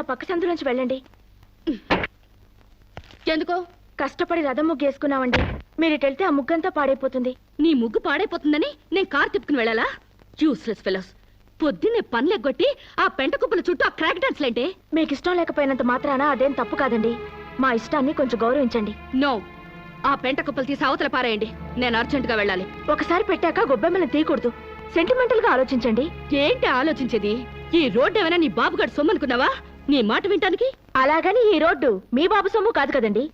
పక్క సందులోంచి వెళ్ళండి. ఎందుకో? కష్టపడి రథం ముగ్గు వేసుకున్నామండి. మీరు ఇటు వెళ్తే ఆ ముగ్గంతా పాడైపోతుంది. నీ ముగ్గు పాడైపోతుందని నేను కారు తిప్పుకుని వెళ్ళాలా? Useless fellows. పొద్దున్నే పనులు ఎగ్గొట్టి ఆ పెంట కుప్పల చుట్టూ ఆ క్రాక్ డాన్స్లేంటే? మీకు ఇష్టం లేకపోయినంత మాత్రాన అదేం తప్పు కాదండి. మా ఇష్టాన్ని కొంచెం గౌరవించండి. నో, ఆ పెంట కుప్పలు తీసి అవతల పారేయండి. నేను అర్జెంటుగా వెళ్ళాలి. ఒకసారి పెట్టాక గొబ్బెమ్మని తీయకూడదు. సెంటిమెంటల్ గా ఆలోచించండి. ఏంటి ఆలోచించేది? ఈ రోడ్డు ఏమైనా నీ బాబుగాడు సొమ్ము అనుకున్నావా? నీ మాట వింటానికి? అలాగని ఈ రోడ్డు మీ బాబు సొమ్ము కాదు కదండి.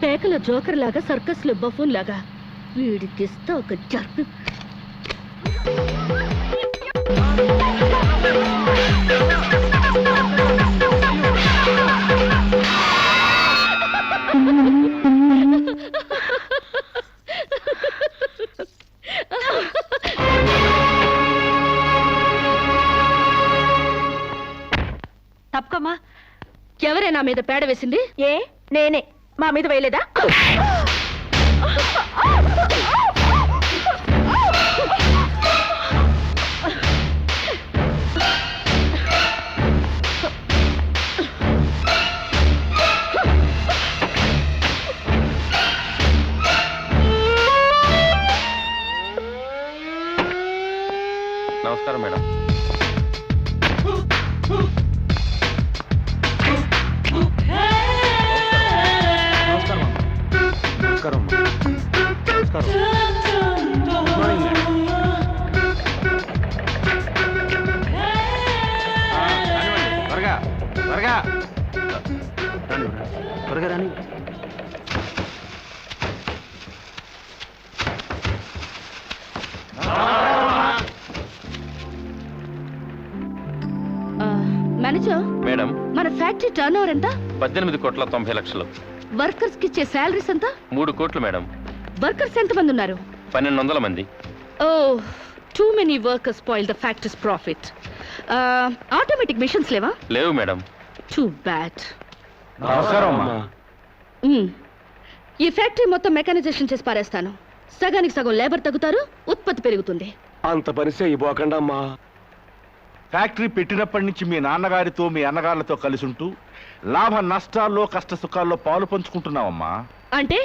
పేకల జోకర్ లాగా, సర్కస్ లో బఫూన్ లాగా వీడికిస్తా ఒక జర్క్. తప్పకమ్మా. ఎవరే నా మీద పేడ వేసింది? ఏ నేనే. మా మీద వేయలేదా? నమస్కారం మేడం. త్వరగా రాని. మేనేజర్ మేడం, మన ఫ్యాక్టరీ టర్న్ ఓవర్ ఎంత? 18,90,00,000. వర్కర్స్ కి ఇచ్చే శాలరీస్ ఎంత? 3 కోట్లు మేడం. వర్కర్స్ ఎంత మంది ఉన్నారు? 1200 మంది. Oh, too many workers spoil the factories profit. Automatic machines లేవా? లేవు మేడం. Too bad. నమస్కారం. ఈ ఫ్యాక్టరీ మొత్తం మెకానైజేషన్ చేసి పారేస్తాను. సగానికి సగం లేబర్ తగ్గుతారు, ఉత్పత్తి పెరుగుతుంది. అంత పని చేయబోకండమ్మా. ఫ్యాక్టరీ పెట్టినప్పటి నుంచి మీ నాన్నగారితో మీ అన్నగారులతో కలిసి ఉంటూ లాభ నష్టాల్లో కష్ట సుఖాల్లో పాలు పంచుకుంటున్నావమ్మా. అంటే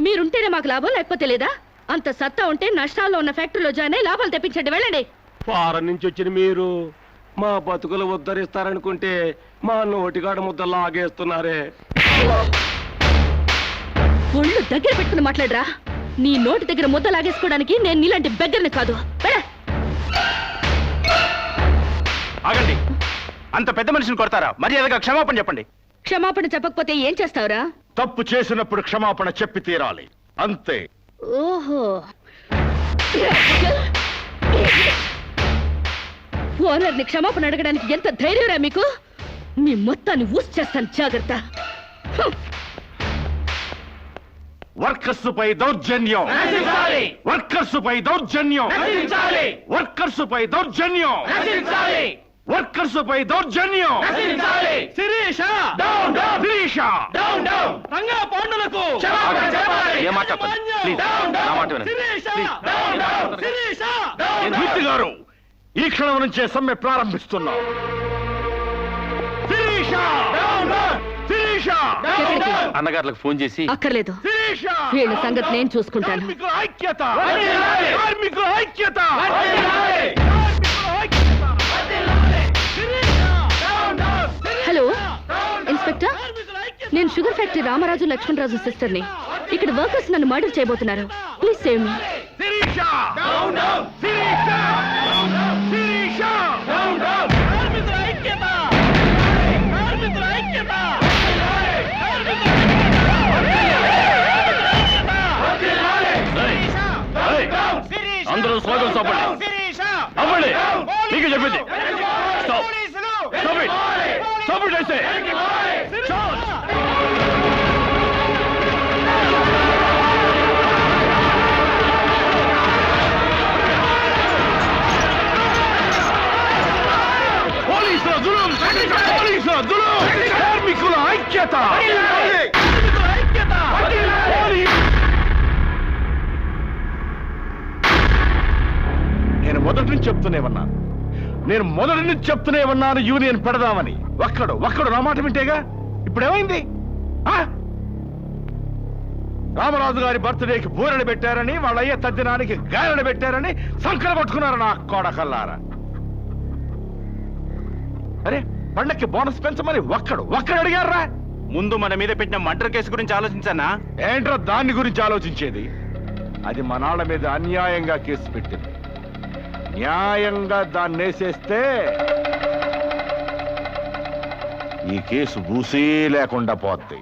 మీరుంటేనే మాకు లాభం, లేకపోతే లేదా? అంత సత్తా ఉంటే నష్టాల్లో ఉన్న ఫ్యాక్టరీలో జాయిన్ అయ్యి లాభాలు తెప్పించండి. వెళ్ళండి. ఫారెన్ నుంచి వచ్చిన మీరు మా బతుకులు ఉద్ధరిస్తారనుకుంటే మా నోటిగాడ ముద్ద లాగేస్తున్నారే. ఒళ్ళు దగ్గర పెట్టుకుని మాట్లాడరా. నీ నోటి దగ్గర ముద్ద లాగేసుకోవడానికి నేను నీలాంటి బెగ్గర్ని కాదు. ఆగండి. అంత పెద్ద మనిషిని కొడతారా? మర్యాదగా క్షమాపణ చెప్పండి. క్షమాపణ చెప్పకపోతే ఏం చేస్తావురా? తప్పు చేసినప్పుడు క్షమాపణ చెప్పి తీరాలి, అంతే. ఓహో, ఓనర్ని క్షమాపణ అడగడానికి ఎంత ధైర్యరా మీకు? మీ మొత్తాన్ని ఊసి చేస్తాను, జాగ్రత్త. వర్కర్స్ పై దౌర్జన్యం, వర్కర్స్ పై దౌర్జన్యం, వర్కర్స్ పై దౌర్జన్యం, వర్కర్స్ పై దౌర్జన్యం. శిరీష, శిరీష, రంగా పాండులకు మూర్తి గారు, ఈ క్షణం నుంచే సమ్మె ప్రారంభిస్తున్నాం. శిరీష, శిరీష, అన్నగారులకు ఫోన్ చేసి అక్కర్లేదు. శిరీష, వీళ్ళ సంగతి నేను చూసుకుంటాను. కార్మికుల ఐక్యత, కార్మికుల ఐక్యత. హలో ఇన్స్పెక్టర్, నేను షుగర్ ఫ్యాక్టరీ రామరాజు లక్ష్మణరాజు సిస్టర్ని. ఇక్కడ వర్కర్స్ నన్ను మర్డర్ చేయబోతున్నారు. Please save me. Sirisha, Sirisha, Sirisha, కార్మికుల ఐక్యత, కార్మికుల ఐక్యత, కార్మికుల ఐక్యత. అందరూ స్లోగన్స్ అవ్వండి. అవ్వండి. నీకు చెప్పింది. Stop. Stop it. Stop it, I say. Stop. పోలీసుల జులుం! పోలీసుల జులుం! కార్మికుల ఐక్యత! నేను మొదటి నుంచి చెప్తూనే ఉన్నాను యూనియన్ పెడదామని. ఒక్కడు నా మాట వింటేగా. ఇప్పుడేమైంది? రామరాజు గారి బర్త్డేకి బూరెలు పెట్టారని, వాళ్ళ అయ్యే తద్దినానికి గారెలు పెట్టారని సంకర పట్టుకున్నారు నా కోడకల్లారా. అరే పండక్కి బోనస్ పెంచమని ఒక్కడు అడిగారా? ముందు మన మీద పెట్టిన మర్డర్ కేసు గురించి ఆలోచించానా? ఏంట్రా దాన్ని గురించి ఆలోచించేది? అది మా నాన్న మీద అన్యాయంగా కేసు పెట్టింది. న్యాయంగా దాన్ని వేసేస్తే ఈ కేసు బూసీ లేకుండా పోద్ది.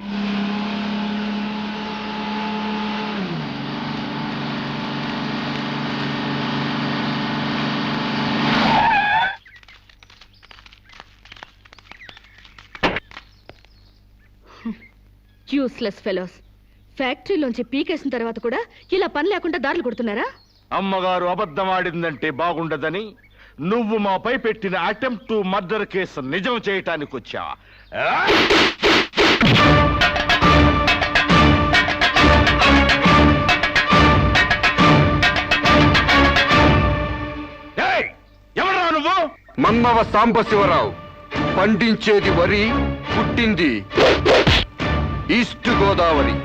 Useless fellows. ఫ్యాక్టరీలోంచి పీకేసిన తర్వాత కూడా ఇలా పని లేకుండా దారులు కొడుతున్నారా? అమ్మగారు అబద్ధం ఆడిందంటే బాగుండదని నువ్వు మాపై పెట్టిన అటెంప్ట్ టు మర్డర్ కేసు నిజం చేయటానికి వచ్చావా? ఎవరా నువ్వు? మన్నవ సాంబశివరావు. పండించేది వరి, పుట్టింది ఈస్ట్ గోదావరి.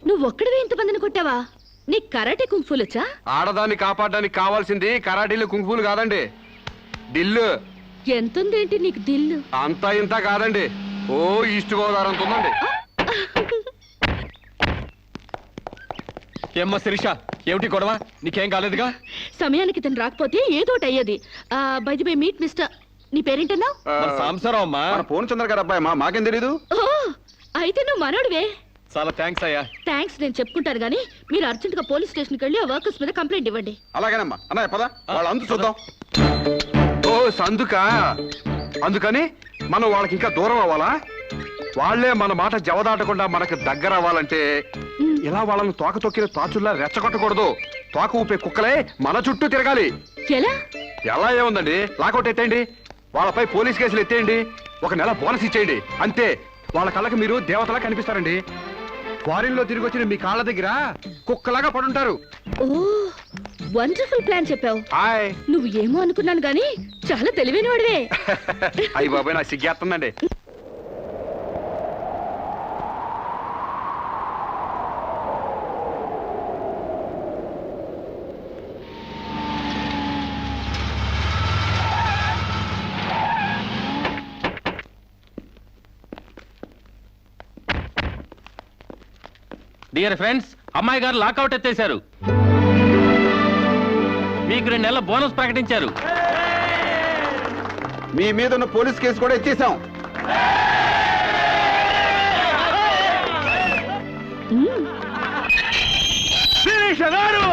నువ్వొక్కడివే ఇంతమందిని కొట్టావా? నీ కరాటే కుంఫులు వచ్చా? ఆడదాన్ని కాపాడడానికి కావాల్సింది కరాటీలు కుంఫులు కాదండి, దిల్లు. ఎంతుందేంటి నీకు దిల్లు? అంతా ఇంత కాదండి, ఓ ఈస్ట్ గోదావరి అంత ఉందండి. ఏమ్మా శిరీష, ఏమిటి గొడవ? నీకేం కాలేదుగా? సమయానికి తను రాకపోతే ఏదోటి అయ్యేది. By the by meet mister, నీ పేరేంటన్నావు? సాంబశివరావు అమ్మా. మన పూర్ణచంద్ర గారు అబ్బాయి అమ్మా, మాకేం తెలీదు. ఓ అయితే నువ్వు మనోడివే. చాలా థ్యాంక్స్ అయ్యా. థ్యాంక్స్ నేను చెప్పుకుంటాను గానీ మీరు అర్జెంట్ గా పోలీస్ స్టేషన్కి వెళ్ళి ఆ వర్కర్స్ మీద కంప్లైంట్ ఇవ్వండి. అలాగేనమ్మా. అన్నయ్య పద, వాళ్ళ అందు చూద్దాం. ఓ సందుక, అందుకని మనం వాళ్ళకి ఇంకా దూరం అవ్వాలా? వాళ్లే మన మాట జవదాటకుండా మనకు దగ్గర అవ్వాలంటే ఇలా వాళ్ళని తోక తొక్కిన తాచుల్లా రెచ్చగొట్టకూడదు. తోక ఊపే కుక్కలే మన చుట్టూ తిరగాలి. ఎలా? ఎలా ఏముందండి, లాకౌట్ ఎత్తేయండి, వాళ్ళపై పోలీస్ కేసులు ఎత్తేయండి, 1 నెల బోనస్ ఇచ్చేయండి, అంతే. వాళ్ళ కళ్ళకి మీరు దేవతలా కనిపిస్తారండి. ఫారిన్ లో తిరిగి వచ్చిన మీ కాళ్ళ దగ్గర కుక్కలాగా పడుంటారు. ఓ వండర్ఫుల్ ప్లాన్ చెప్పావు. హాయ్. నువ్వు ఏమో అనుకున్నాను గానీ చాలా తెలివైన వాడివే. అయ్యి బాబాయ్, నాకు సిగ్గేస్తుందండి. డియర్ ఫ్రెండ్స్, అమ్మాయి గారు లాకౌట్ ఎత్తేశారు. మీకు 2 నెలల బోనస్ ప్రకటించారు. మీ మీద ఉన్న పోలీస్ కేసు కూడా ఇచ్చేసాం. శిరీష గారు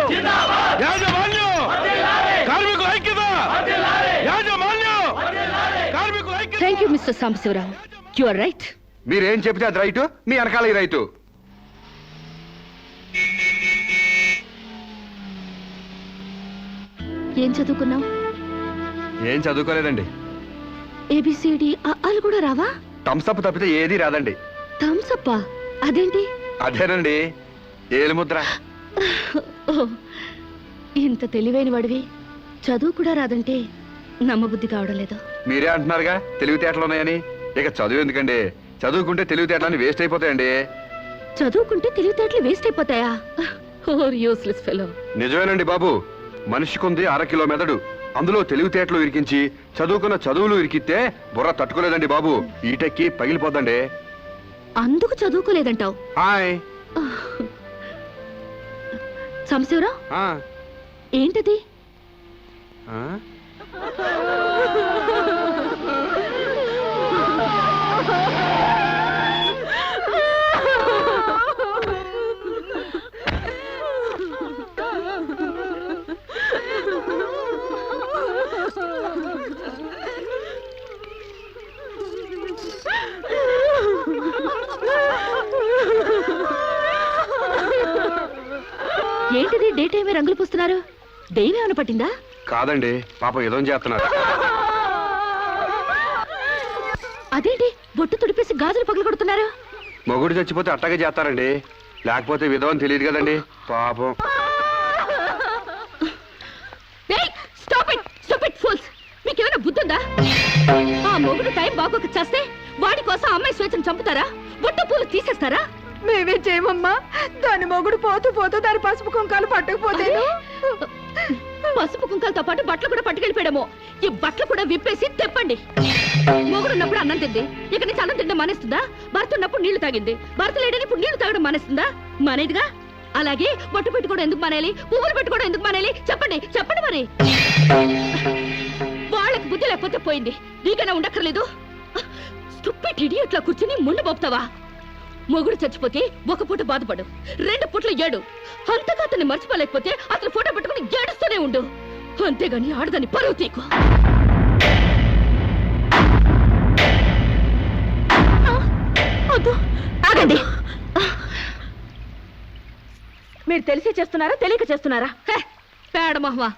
యాజమాన్యం, కార్మికుల ఐక్యత, యాజమాన్యం, కార్మికుల ఐక్యత. Thank you mister Sambasivarao, you are right. మీరేం చెబితే అది రైటు, మీ వెనకాల ఈ రైటు. ఏం చదువుకున్నావు? ఏం చదువుకోలేదండి. ఏబిసిడి అలు కూడా రావా? థమ్స్అప్ తప్పితే ఏదీ రాదండి. థమ్సప్పా? అదేంటి? అదేనండి ఏలుముద్ర. ఓ, ఇంత తెలివైన వాడివి చదువు కూడా రాదంటే నమ్మబుద్ధి కావడం లేదు. మీరే అంటున్నారుగా తెలివితేటలు ఉన్నాయని. ఇక చదువు ఎందుకండి, చదువుకుంటే తెలివితేటలని వేస్ట్ అయిపోతాయండి. చదువుకుంటే తెలివితేటలు వేస్ట్ అయిపోతాయా? Useless fellow. నిజమేనండి బాబు, మనిషికుంది 1/2 కిలో మెదడు, అందులో తెలివితేటలు ఇరికించి చదువుకున్న చదువులు ఇరికితే బుర్ర తట్టుకోలేదండి బాబు, ఈటెక్కి పగిలిపోద్దండి. అందుకు చదువుకోలేదంటావు? హాయ్. సాంబశివరావు, ఆ, ఏంటది? ఆ? ఏంటిది డే టైమే రంగులు పూస్తున్నారు? దెయ్యం ఏమైనా పట్టిందా? కాదండి, పాపం ఏదో చేస్తున్నారు. అదేంటి బొట్టు తుడిపేసి గాజులు పగలు కొడుతున్నారు? మొగుడు చచ్చిపోతే అట్టగే చేస్తారండి, లేకపోతే విధవని తెలియదు కదండి పాపం. మీకేమైనా బుద్ధుందా? ఆ మొగుడు టైం బాగోక చేస్తే వాడి కోసం అమ్మాయి స్వేచ్ఛను చంపుతారా? బొట్టు పూలు తీసేస్తారా? మేమే చేయమమ్మా. దాని మొగుడు పోతూ పోతూ దాని పసుపు కుంకాలు పట్టకపోతే పసుపు కుంకాలతో పాటు బట్టలు కూడా పట్టుకెళ్ళిపోయాడేమో. ఈ బట్టలు కూడా విప్పేసి తెప్పండి. మొగుడు ఉన్నప్పుడు అన్నం తింది, ఇక నుంచి అన్నం తింటే మానేస్తుందా? భర్త ఉన్నప్పుడు నీళ్లు తాగింది, భర్త లేడని ఇప్పుడు నీళ్లు తాగడం మానేస్తుందా? మానేదిగా. అలాగే బొట్టు పెట్టుకోవడం ఎందుకు మానేయాలి? పువ్వులు పెట్టుకోవడం ఎందుకు మానేయాలి? చెప్పండి చెప్పండి. మరి వాళ్ళకి బుద్ధి లేకపోతే పోయింది, నీకైనా ఉండక్కర్లేదు. స్టూపిడ్ ఇడియట్లా కూర్చుని ముందు పోపుతావా? మొగుడు చచ్చిపోతే 1 పూట బాధపడు, 2 పూటలు ఏడు. అంతగా అతన్ని మర్చిపోలేకపోతే అతను ఫోటో పెట్టుకుని ఏడుస్తూనే ఉండు. అంతేగాని ఆడదాన్ని పరువు తీకు. ఆగండి. మీరు తెలిసి చేస్తున్నారా తెలియక చేస్తున్నారా? పేడమహ్వా,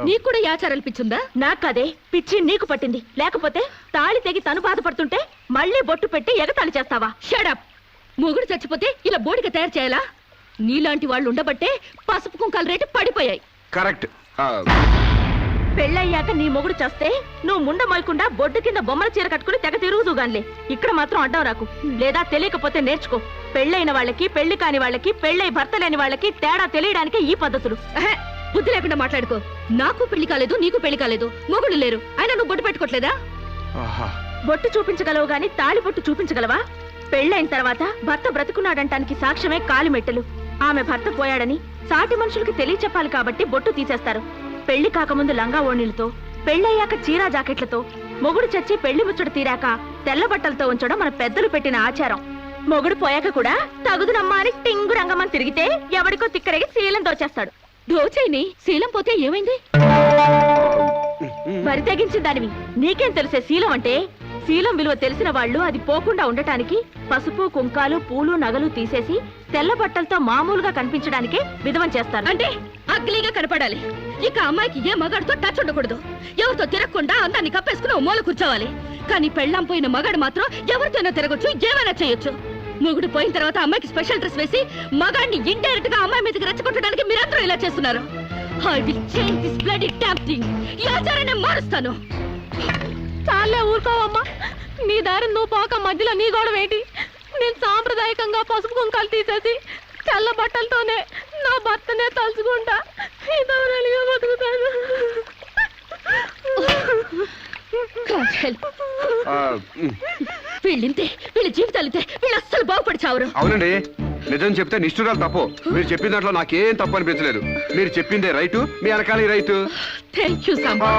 నీకు కూడా యాచారాలు పిచ్చుందా? నాకదే పిచ్చి నీకు పట్టింది. లేకపోతే తాళి తెగి తను బాధపడుతుంటే మళ్ళీ బొట్టు పెట్టి ఎగతాళి చేస్తావా? షడప్. మొగుడు చచ్చిపోతే ఇలా బోడిగా తయారు చేయాలా? నీలాంటి వాళ్ళు ఉండబట్టే పసుపు కుంకాల రేటు పడిపోయాయి. కరెక్ట్. పెళ్ళయ్యాక నీ మొగుడు చేస్తే నువ్వు ముండ మోయకుండా బొడ్డు కింద బొమ్మల చీర కట్టుకుని తెగ తిరుగుదుగాన్లే. ఇక్కడ మాత్రం అడ్డం రాకు. లేదా తెలియకపోతే నేర్చుకో. పెళ్ళైన వాళ్ళకి, పెళ్లి కాని వాళ్ళకి, పెళ్ళై భర్త లేని వాళ్ళకి తేడా తెలియడానికి ఈ పద్ధతులు. బుద్ధి లేకుండా మాట్లాడుకో. నాకు పెళ్లి కాలేదు, నీకు పెళ్లి కాలేదు, మొగుడు లేరు, అయినా నువ్వు బొట్టు పెట్టుకోవట్లేదా? బొట్టు చూపించగలవు గాని తాళి బొట్టు చూపించగలవా? పెళ్ళైన తర్వాత భర్త బ్రతుకున్నాడంటానికి సాక్ష్యమే కాలిమెట్టెలు. ఆమె భర్త పోయాడని సాటి మనుషులకి తెలియచెప్పాలి కాబట్టి బొట్టు తీసేస్తారు. పెళ్లి కాకముందు లంగా ఓణీలతో, పెళ్ళయ్యాక చీరా జాకెట్లతో, మొగుడు చచ్చి పెళ్లి ముచ్చట తీరాక తెల్ల బట్టలతో ఉంచడం మన పెద్దలు పెట్టిన ఆచారం. మొగుడు పోయాక కూడా తగుదునమ్మా అని టింగు రంగమని తిరిగితే ఎవడికో తిక్కరగి శీలం దోచేస్తాడు. దోచైని శీలం పోతే ఏమైంది? మరి తెగించిన దానివి నీకేం తెలిసే శీలం అంటే? శీలం విలువ తెలిసిన వాళ్ళు అది పోకుండా ఉండటానికి పసుపు కుంకాలు పూలు నగలు తీసేసి తెల్ల బట్టలతో మామూలుగా కనిపించడానికే విధవం చేస్తారు. అంటే అగ్లీగా కనపడాలి. ఇక అమ్మాయికి ఏ మగాడితో టచ్ ఉండకూడదు, ఎవరితో తిరగకుండా అందాన్ని కప్పేసుకుని ఓ మూల కూర్చోవాలి. కానీ పెళ్ళాం పోయిన మగాడు మాత్రం ఎవరితోనో తిరగొచ్చు, ఏమైనా చేయొచ్చు. మొగుడు పోయిన తర్వాత అమ్మాయికి స్పెషల్ డ్రెస్ వేసి మగాడిని ఇండైరెక్ట్ గా అమ్మాయి మీదకి రెచ్చగొట్టడానికి మీరందరూ ఇలా చేస్తున్నారు. I will change this bloody damn thing. ఈ ఆచారాన్ని మారుస్తాను. చాలే ఊరుకోవమ్మా. నీ దారి నువ్వు పోక మధ్యలో నీ గొడవ ఏంటి? నేను సాంప్రదాయకంగా పసుపు కుంకాలు తీసేసి తెల్ల బట్టలతోనే నా భర్తనే తలుచుకుంటా ఇదవరలిగా బతుకుతాను. వీళ్ళింతే, వీళ్ళ జీవితాలితే, వీళ్ళు అస్సలు బాగుపడి చావరు. అవునండి, నిజం చెప్తే నిష్ఠురాలు తప్పు. మీరు చెప్పిన దాంట్లో నాకేం తప్పు అనిపించలేదు. మీరు చెప్పిందే రైటు, మీ వెనకాల రైటు. Thank you Samba.